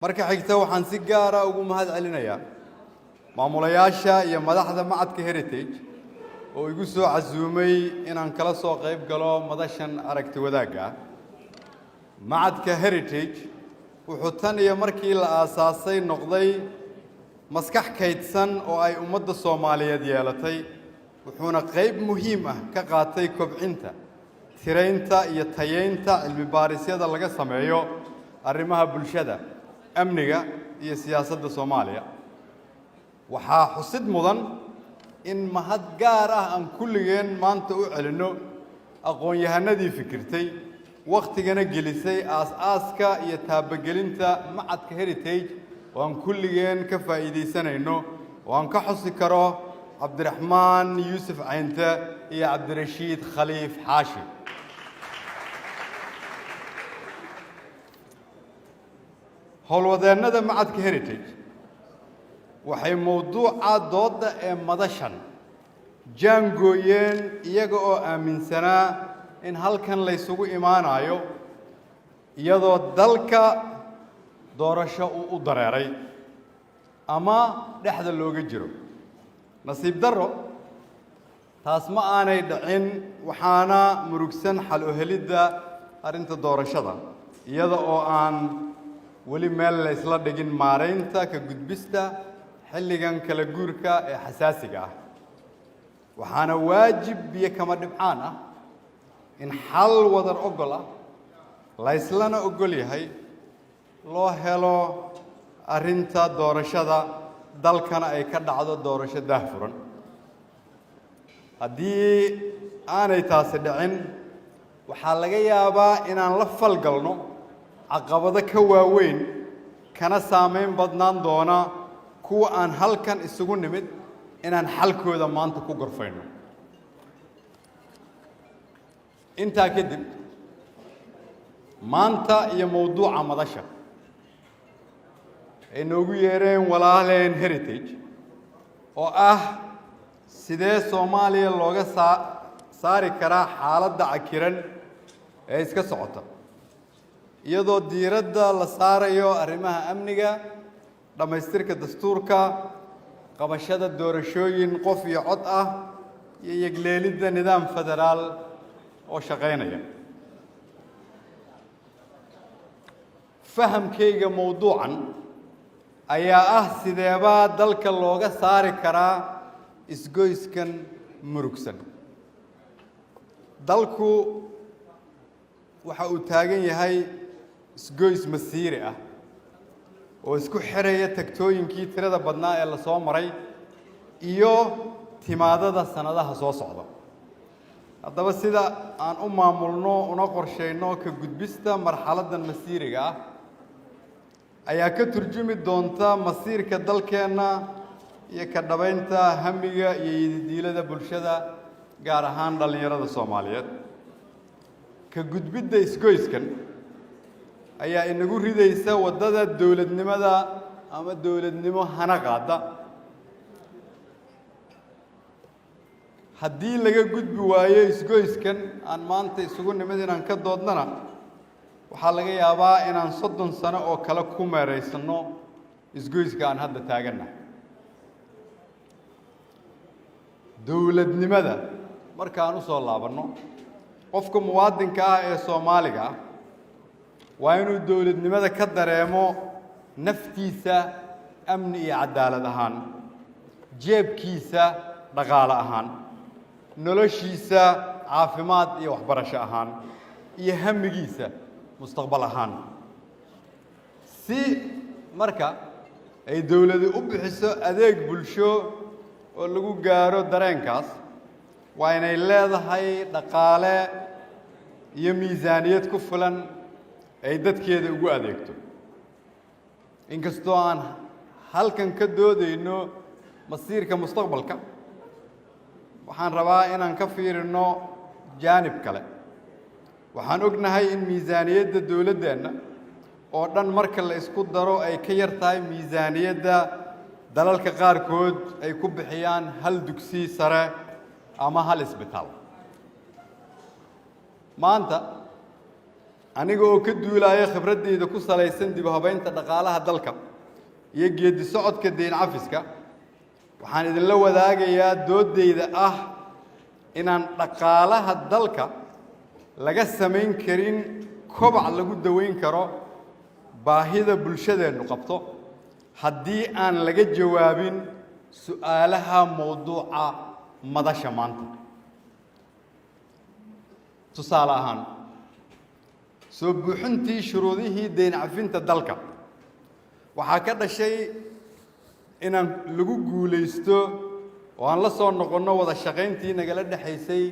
marka xigta waxaan si gaar ah ugu mahadcelinayaa maamulayaasha iyo madaxda macadka Heritage oo igu soo casuumay inaan kala soo qayb galo madashan aragti wadaagga macadka Heritage wuxuu tan iyo markii la aasaasay noqday maskax kaydsan oo ay ummadda Soomaaliyeed yeelatay wuxuuna qayb muhiim ah ka qaatay kobcinta tiraynta iyo tayeynta cilmi baarisyada laga sameeyo arrimaha bulshada amniga iyo siyaasadda Soomaaliya waxaa xusid mudan in mahad gaar ah aan kulligeen maanta u celino aqoon-yahanadii fikirtay waqtigana gelisay aas-aaska iyo taabagelinta macadka Heritage oo aan kulligeen ka faa'iideysanayno oo aan ka xusi karo Cabdiraxmaan Yuusuf Caynte iyo Cabdirashiid Khaliif Xaashi howlwadeennada macadka Heritage waxay mowduuca dooda ee madashan jaangooyeen iyaga oo aaminsanaa in halkan la isugu imaanayo iyadoo dalka doorasho u dareeray ama dhexda looga jiro nasiib darro taas ma aanay dhicin waxaana murugsan xal u helidda arrinta doorashada iyada oo aan weli meel la isla dhigin maareynta ka gudbista xilligan kala guurka ee xasaasiga ah waxaana waajib biyo kama dhibcaan ah in xal wadar ogol ah la islana ogol yahay loo helo arrinta doorashada dalkana ay ka dhacdo doorasho daahfuran haddii aanay taasi dhicin waxaa laga yaabaa inaan la falgalno caqabado ka waaweyn kana saameyn badnaan doona kuwa aan halkan isugu nimid inaan xalkooda maanta ku gorfayno intaa kadib maanta iyo mowduuca madasha ay noogu yeereen walaaleen Heritage oo ah sidee Soomaaliya looga saari karaa xaaladda cakiran ee iska socota iyadoo diiradda la saarayo arrimaha amniga dhamaystirka dastuurka qabashada doorashooyin qof iyo cod ah iyo yegleelidda nidaam federaal oo shaqaynaya fahamkayga mowduucan ayaa ah sideebaa dalka looga saari karaa isgoyskan murugsan dalku waxa uu taagan yahay isgoys masiiri ah oo isku xiraya tagtooyinkii tirada badnaa ee la soo maray iyo timaadada sanadaha soo socda haddaba sida aan u maamulno una qorshayno ka gudbista marxaladdan masiiriga ah ayaa ka turjumi doonta masiirka dalkeenna iyo ka dhabaynta hamiga iyo yididiilada bulshada gaar ahaan dhallinyarada Soomaaliyeed ka gudbidda isgoyskan ayaa inagu ridaysa waddada dowladnimada ama dowladnimo hana qaada haddii laga gudbi waayo isgoyskan aan maanta isugu nimid inaan ka doodnana waxaa laga yaabaa inaan 30 sano oo kale ku meeraysano isgoyska aan hadda taagannahay dowladnimada markaan u soo laabanno qofka muwaadinka ah ee Soomaaliga ah waa inuu dowladnimada ka dareemo naftiisa amni iyo cadaalad ahaan jeebkiisa dhaqaale ahaan noloshiisa caafimaad iyo waxbarasho ahaan iyo hamigiisa mustaqbal ahaan si marka ay dowladdu u bixiso adeeg bulsho oo lagu gaaro dareenkaas waa inay leedahay dhaqaale iyo miisaaniyad ku filan ay dadkeeda ugu adeegto inkastoo aan halkan ka doodayno masiirka mustaqbalka waxaan rabaa inaan ka fiirino jaanib kale waxaan ognahay in miisaaniyadda dowladdeenna oo dhan marka la isku daro ay ka yar tahay miisaaniyadda dalalka qaarkood ay ku bixiyaan hal dugsi sare ama hal isbitaal maanta aniga oo ka duulaya khibradeyda ku salaysan dib u habaynta dhaqaalaha dalka iyo geedi socodka deyn cafiska waxaan idinla wadaagayaa doodeyda ah inaan dhaqaalaha dalka laga samayn karin kobac lagu daweyn karo baahida bulshadeenu qabto haddii aan laga jawaabin su'aalaha mowduuca madasha maanta tusaale ahaan soo buuxintii shuruudihii deyn cafinta dalka waxaa ka dhashay inaan lagu guulaysto oo aan la soo noqonno wada shaqayntii nagala dhexaysay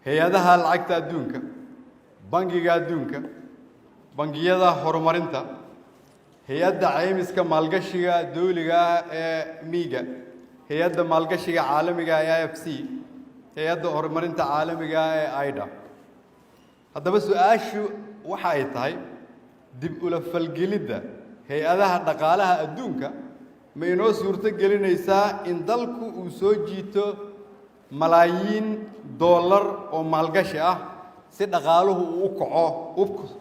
hay-adaha lacagta adduunka bangiga adduunka bangiyada horumarinta hay-adda caymiska maalgashiga dawliga ah ee miiga hay-adda maalgashiga caalamiga ee IFC hay-adda horumarinta caalamiga ee AIDA haddaba su-aashu waxa ay tahay dib ula falgelidda hay-adaha dhaqaalaha adduunka ma inoo suurto gelinaysaa in dalku uu soo jiito malaayiin dollar oo maalgashi ah si dhaqaaluhu uu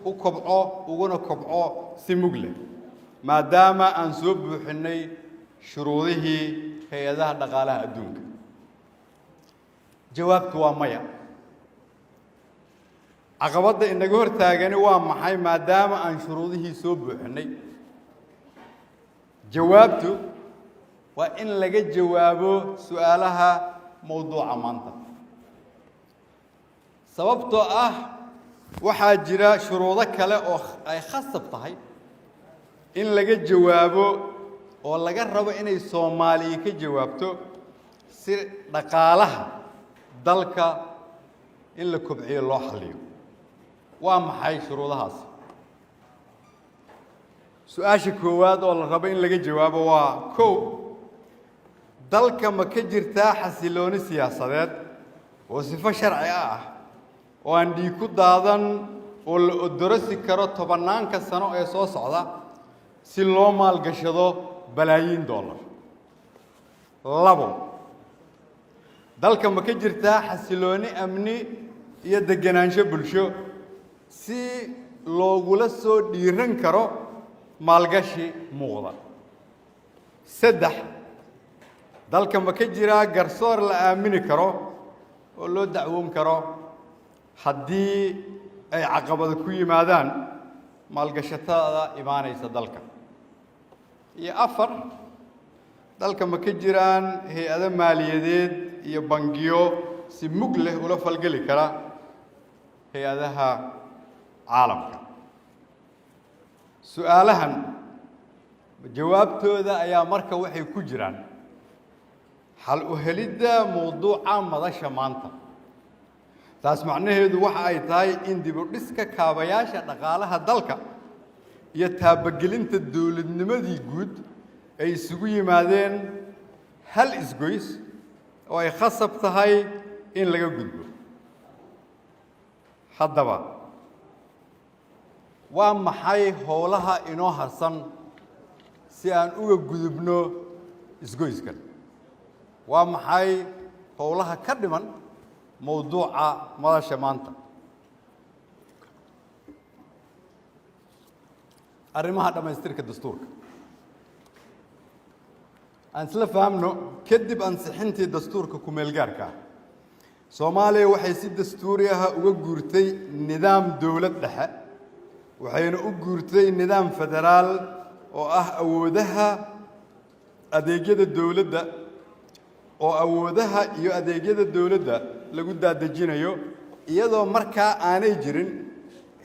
u kobco uguna kobco si mug leh maadaama aan soo buuxinay shuruudihii hay-adaha dhaqaalaha adduunka jawaabtu waa maya caqabadda inaga hortaagani waa maxay maadaama aan shuruudihii soo buuxinay jawaabtu waa in laga jawaabo su'aalaha mowduuca maanta sababtoo ah waxaa jira shuruudo kale oo ay khasab tahay in laga jawaabo oo laga rabo inay Soomaaliya ka jawaabto si dhaqaalaha dalka in la kobciyo loo xalliyo waa maxay shuruudahaas su-aasha koowaad oo la rabo in laga jawaabo waa kow dalka ma ka jirtaa xasilooni siyaasadeed oo sifo sharci ah oo aan dhiig ku daadan oo la odorosi karo tobanaanka sano ee soo socda si loo maalgashado balaayiin dollar labo dalka ma ka jirtaa xasilooni amni iyo deganaansho bulsho si loogula soo dhiiran karo maalgashi muuqda saddex dalka ma ka jiraa garsoor la aamini karo oo loo dacwoon karo haddii ay caqabado ku yimaadaan maalgashatada imaanaysa dalka iyo afar dalka ma ka jiraan hay-ado maaliyadeed iyo bangiyo si mug leh ula falgeli kara hay-adaha caalamka su'aalahan jawaabtooda ayaa marka waxay ku jiraan xal u helidda mowduuca madasha maanta taas macnaheedu waxa ay tahay in dib u dhiska kaabayaasha dhaqaalaha dalka iyo taabagelinta dowladnimadii guud ay isugu yimaadeen hal isgoys oo ay khasab tahay in laga gudbo haddaba waa maxay howlaha inoo harsan si aan uga gudubno isgoyskan waa maxay howlaha ka dhiman mowduuca madasha maanta arrimaha dhammaystirka dastuurka aan isla fahamno kadib ansixintii dastuurka ku-meelgaarka ah Soomaaliya waxay si dastuuri ah uga guurtay nidaam dawlad dhexe waxayna u guurtay nidaam federaal oo ah awoodaha adeegyada dawladda oo awoodaha iyo adeegyada dawladda lagu daadejinayo iyadoo markaa aanay jirin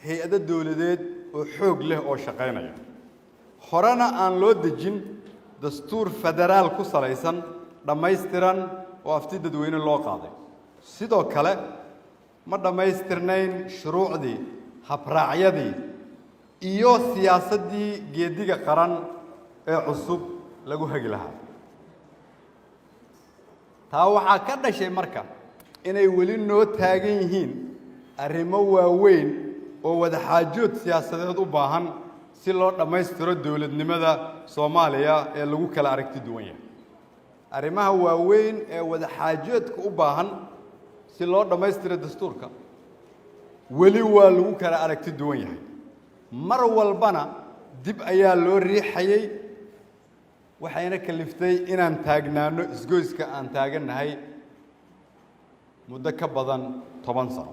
hay-ado dawladeed oo xoog leh oo shaqaynaya horena aan loo dejin dastuur federaal ku salaysan dhammaystiran oo afti dadweyne loo qaaday sidoo kale ma dhammaystirnayn shuruucdii habraacyadii iyo siyaasaddii geediga qaran ee cusub lagu hagi lahaa taa waxaa ka dhashay marka inay weli noo taagan yihiin arrimo waaweyn oo wadaxaajood siyaasadeed u baahan si loo dhammaystiro dowladnimada Soomaaliya ee lagu kala aragti duwan yahay arrimaha waaweyn ee wadaxaajoodka u baahan si loo dhammaystiro dastuurka weli waa lagu kala aragti duwan yahay mar walbana dib ayaa loo riixayay waxayna kaliftay inaan taagnaano isgoyska aan taaganahay muddo ka badan 10 sano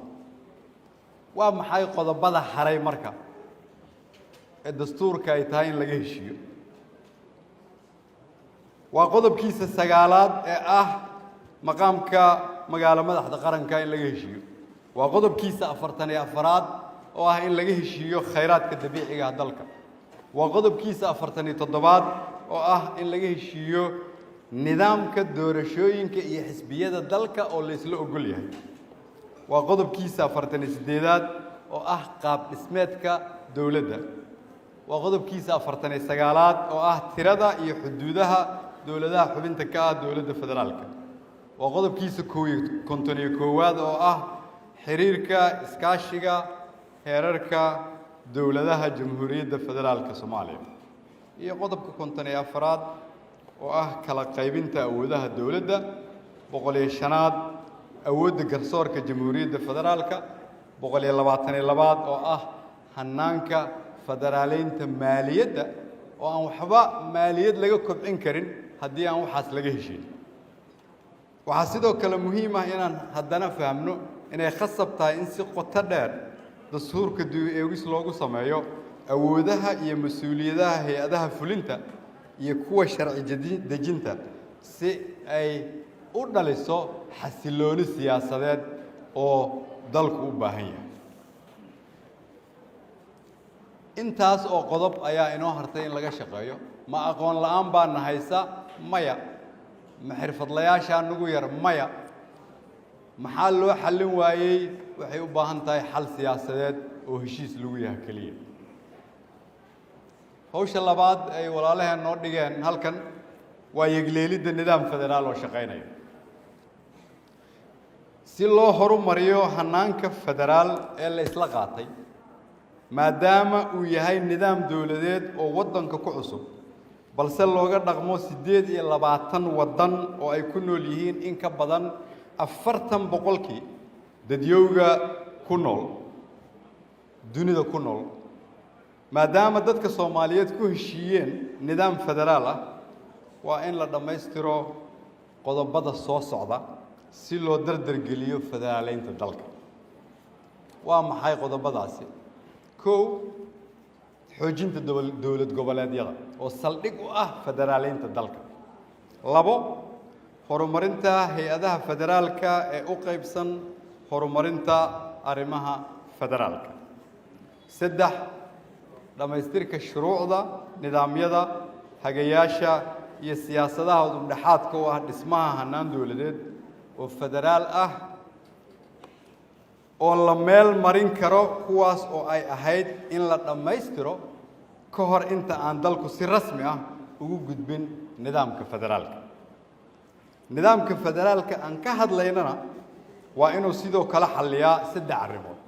waa maxay qodobada haray marka ee dastuurka ay tahay in laga heshiiyo waa qodobkiisa 9aad ee ah maqaamka magaalo madaxda qaranka in laga heshiiyo waa qodobkiisa 44aad oo ah in laga heshiiyo khayraadka dabiiciga ah dalka waa qodobkiisa 47aad oo ah in laga heshiiyo nidaamka doorashooyinka iyo xisbiyada dalka oo la isla ogol yahay waa qodobkiisa 48aad oo ah qaab dhismeedka dawladda waa qodobkiisa 49aad oo ah tirada iyo xuduudaha dawladaha xubinta ka ah dawladda federaalka waa qodobkiisa 51aad oo ah xiriirka iskaashiga heerarka dawladaha jamhuuriyadda federaalka Soomaaliya iyo qodobka 54aad oo ah kala qaybinta awoodaha dawladda 105aad awoodda garsoorka jamhuuriyadda federaalka 122aad oo ah hanaanka federaaleynta maaliyadda oo aan waxba maaliyad laga kobcin karin haddii aan waxaas laga heshiin waxaa sidoo kale muhiim ah inaan haddana fahamno inay khasab tahay in si qoto dheer dastuurka dib eegis loogu sameeyo awoodaha iyo mas'uuliyadaha hay'adaha fulinta iyo kuwa sharci dejinta si ay u dhaliso xasilooni siyaasadeed oo dalku u baahan yahay intaas oo qodob ayaa inoo hartay in laga shaqeeyo ma aqoon la'aan baa nahaysa maya ma xirfadlayaasha nagu yar maya maxaa loo xallin waayay waxay u baahan tahay xal siyaasadeed oo heshiis lagu yahay kaliya hawsha labaad ay walaalaheen noo dhigeen halkan waa yegleelidda nidaam federaal oo shaqeynaya si loo horumariyo hanaanka federaal ee la isla qaatay maadaama uu yahay nidaam dawladeed oo waddanka ku cusub balse looga dhaqmo 28 waddan oo ay ku nool yihiin in ka badan 40% dadyowga ku nool dunida ku nool maadaama dadka Soomaaliyeed ku heshiiyeen nidaam federaal ah waa in la dhameystiro qodobada soo socda si loo dardar geliyo federaaleynta dalka waa maxay qodobadaasi kow xoojinta dawlad goboleedyada oo saldhig u ah federaaleynta dalka labo horumarinta hay'adaha federaalka ee u qaybsan horumarinta arrimaha federaalka saddex dhamaystirka shuruucda nidaamyada hagayaasha iyo siyaasadaha udubdhaxaadka u ah dhismaha hannaan dawladeed oo federaal ah oo la meel marin karo kuwaas oo ay ahayd in la dhammaystiro ka hor inta aan dalku si rasmi ah ugu gudbin nidaamka federaalka nidaamka federaalka aan ka hadlaynana waa inuu sidoo kale xalliyaa 3 arrimood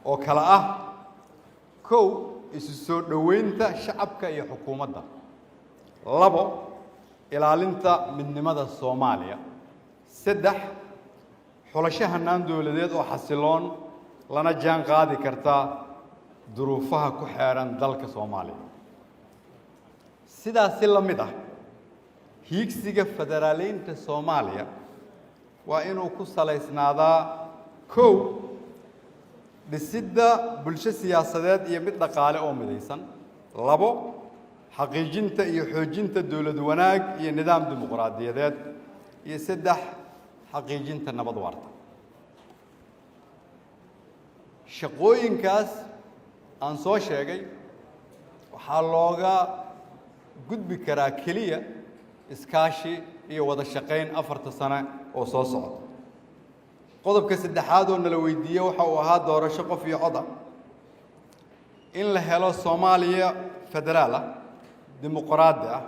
oo kala ah kow isu soo dhaweynta shacabka iyo xukuumadda labo ilaalinta midnimada Soomaaliya saddex xulasho hannaan dawladeed oo xasiloon lana jaan qaadi karta duruufaha ku xeeran dalka Soomaaliya sidaas la mid ah hiigsiga federaaleynta Soomaaliya waa inuu ku saleysnaadaa kow dhisidda bulsho siyaasadeed iyo mid dhaqaale oo midaysan labo xaqiijinta iyo xoojinta dawlad wanaag iyo nidaam dimuqraadiyadeed iyo saddex xaqiijinta nabad waarta shaqooyinkaas aan soo sheegay waxaa looga gudbi karaa keliya iskaashi iyo wada shaqayn 4 sano oo soo socda qodobka saddexaad oo nala weydiiyay waxa uu ahaa doorasho qof iyo cod ah in la helo Soomaaliya federaal ah dimuqraadi ah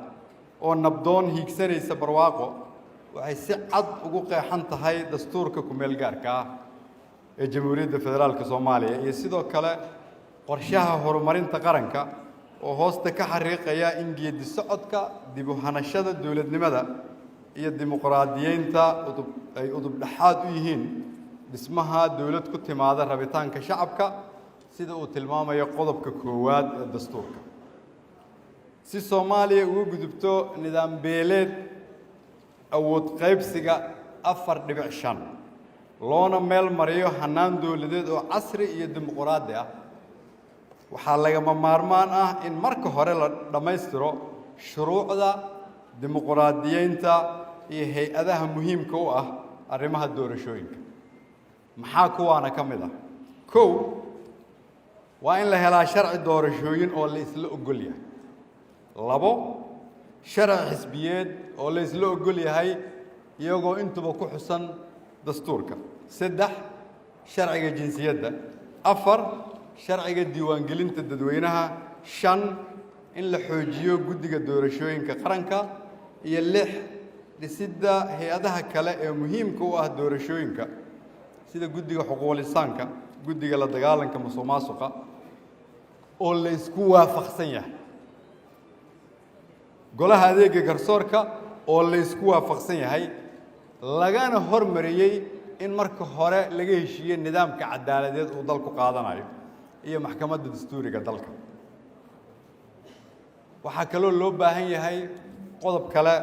oo nabdoon hiigsanaysa barwaaqo waxay si cad ugu qeexan tahay dastuurka ku meel gaarka ah ee jamhuuriyadda federaalka Soomaaliya iyo sidoo kale qorshaha horumarinta qaranka oo hoosta ka xariiqaya in geedi socodka dib u hanashada dawladnimada iyo dimuqraadiyeynta ay udub dhaxaad u yihiin dhismaha dawlad ku timaada rabitaanka shacabka sida uu tilmaamayo qodobka koowaad ee dastuurka si Soomaaliya ugu gudubto nidaam beeleed awood qaybsiga 4.5 loona meel mariyo hanaan dawladeed oo casri iyo dimuqraadi ah waxaa lagama maarmaan ah in marka hore la dhamaystiro shuruucda dimuqraadiyeynta iyo hay'adaha muhiimka u ah arrimaha doorashooyinka maxaa kuwaana ka mid ah kow waa in la helaa sharci doorashooyin oo la isla ogol yahay labo sharci xisbiyeed oo la isla ogol yahay iyagoo intuba ku xusan dastuurka saddex sharciga jinsiyadda afar sharciga diiwaangelinta dadweynaha shan in la xoojiyo guddiga doorashooyinka qaranka iyo lix dhisidda hay'adaha kale ee muhiimka u ah doorashooyinka sida guddiga xuquuqul insaanka guddiga la dagaalanka musuqmaasuqa oo la isku waafaqsan yahay golaha adeega garsoorka oo la isku waafaqsan yahay lagana hormariyay in marka hore laga heshiiyo nidaamka cadaaladeed uu dalku qaadanayo iyo maxkamadda dastuuriga dalka waxaa kaloo loo baahan yahay qodob kale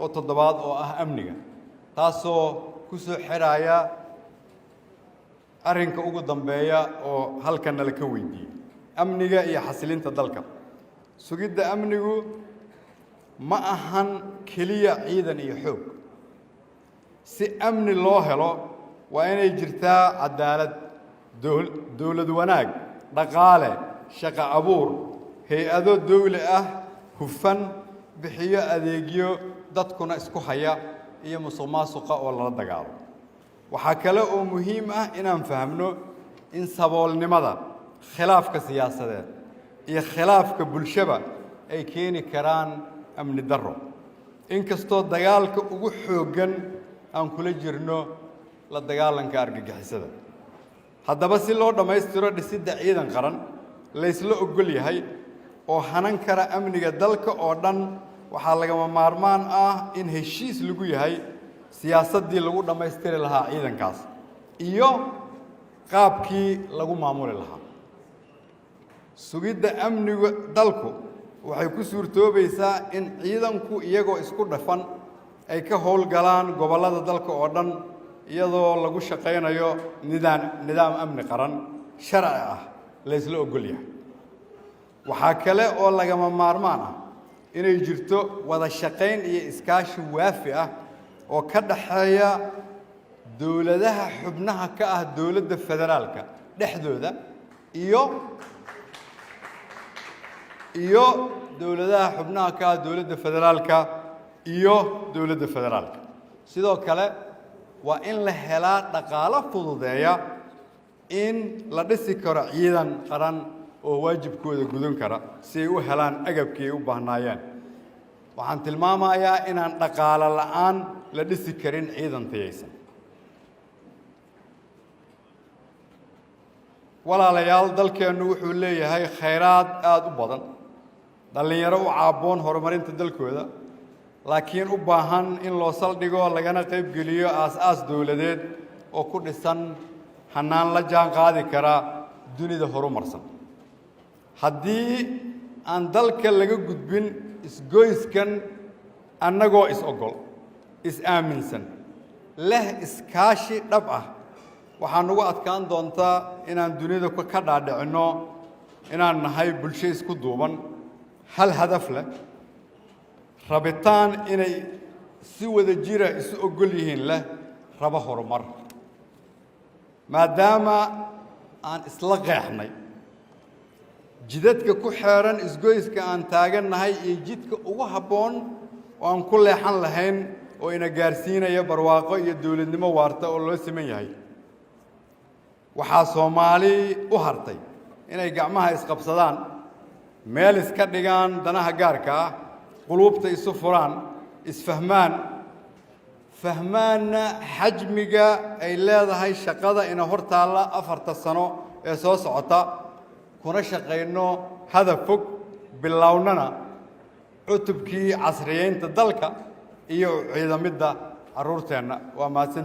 oo toddobaad oo ah amniga taasoo ku soo xiraya arrinka ugu dambeeya oo halkan la ka weydiiyay amniga iyo xasilinta dalka sugidda amnigu ma ahan kaliya ciidan iyo xoog si amni loo helo waa inay jirtaa cadaalad dawlad wanaag dhaqaale shaqo abuur hay'ado dawli ah hufan bixiyo adeegyo dadkuna isku haya iyo musuqmaasuqa oo lala dagaalo waxaa kale oo muhiim ah inaan fahamno in saboolnimada khilaafka siyaasadeed iyo khilaafka bulshada ay keeni karaan amni darro inkastoo dagaalka ugu xooggan aan kula jirno la dagaalanka argagixisada haddaba si loo dhammaystiro dhisidda ciidan qaran la isla ogol yahay oo hanan kara amniga dalka oo dhan waxaa lagama maarmaan ah in heshiis lagu yahay siyaasaddii lagu dhammaystiri lahaa ciidankaas iyo qaabkii lagu maamuli lahaa sugidda amniga dalku waxay ku suurtoobaysaa in ciidanku iyagoo isku dhafan ay ka howlgalaan gobollada dalka oo dhan iyadoo lagu shaqaynayo nidaam amni qaran sharci ah la isla ogol yahay waxaa kale oo lagama maarmaan ah inay jirto wada shaqayn iyo iskaashi waafi ah oo ka dhaxeeya dawladaha xubnaha ka ah dawladda federaalka dhexdooda iyo dawladaha xubnaha ka ah dawladda federaalka iyo dawladda federaalka sidoo kale waa in la helaa dhaqaale fududeeya in la dhisi karo ciidan qaran oo waajibkooda gudan kara si ay u helaan agabkii ay u baahnaayeen waxaan tilmaamayaa inaan dhaqaale la'aan la dhisi karin ciidan tayaysan walaalayaal dalkeennu wuxuu leeyahay khayraad aad u badan dhalinyaro u caaboon horumarinta dalkooda laakiin u baahan in loo saldhigo lagana qayb geliyo aas-aas dawladeed oo ku dhisan hanaan la jaan qaadi kara dunida horumarsan haddii aan dalka laga gudbin isgoyskan annagoo is-ogol is-aaminsan leh iskaashi dhab ah waxaa nagu adkaan doontaa inaan dunida ka dhaadhicinno inaan nahay bulsho isku duuban hal hadaf leh rabitaan inay si wada jira isu ogol yihiin leh rabo horumar maadaama aan isla qeexnay jidadka ku xeeran isgoyska aan taagannahay iyo jidka ugu habboon oo aan ku leexan lahayn oo ina gaarsiinaya barwaaqo iyo dawladnimo waarta oo loo siman yahay waxaa Soomaali u hartay inay gacmaha isqabsadaan meel iska dhigaan danaha gaarka ah qulubta isu furaan isfahmaan fahmaana xajmiga ay leedahay shaqada ina hortaala 4 sano ee soo socota kuna shaqeyno hadaf fog bilownana cutubkii casriyeynta dalka iyo ciidamada caruurteena waa mahadsan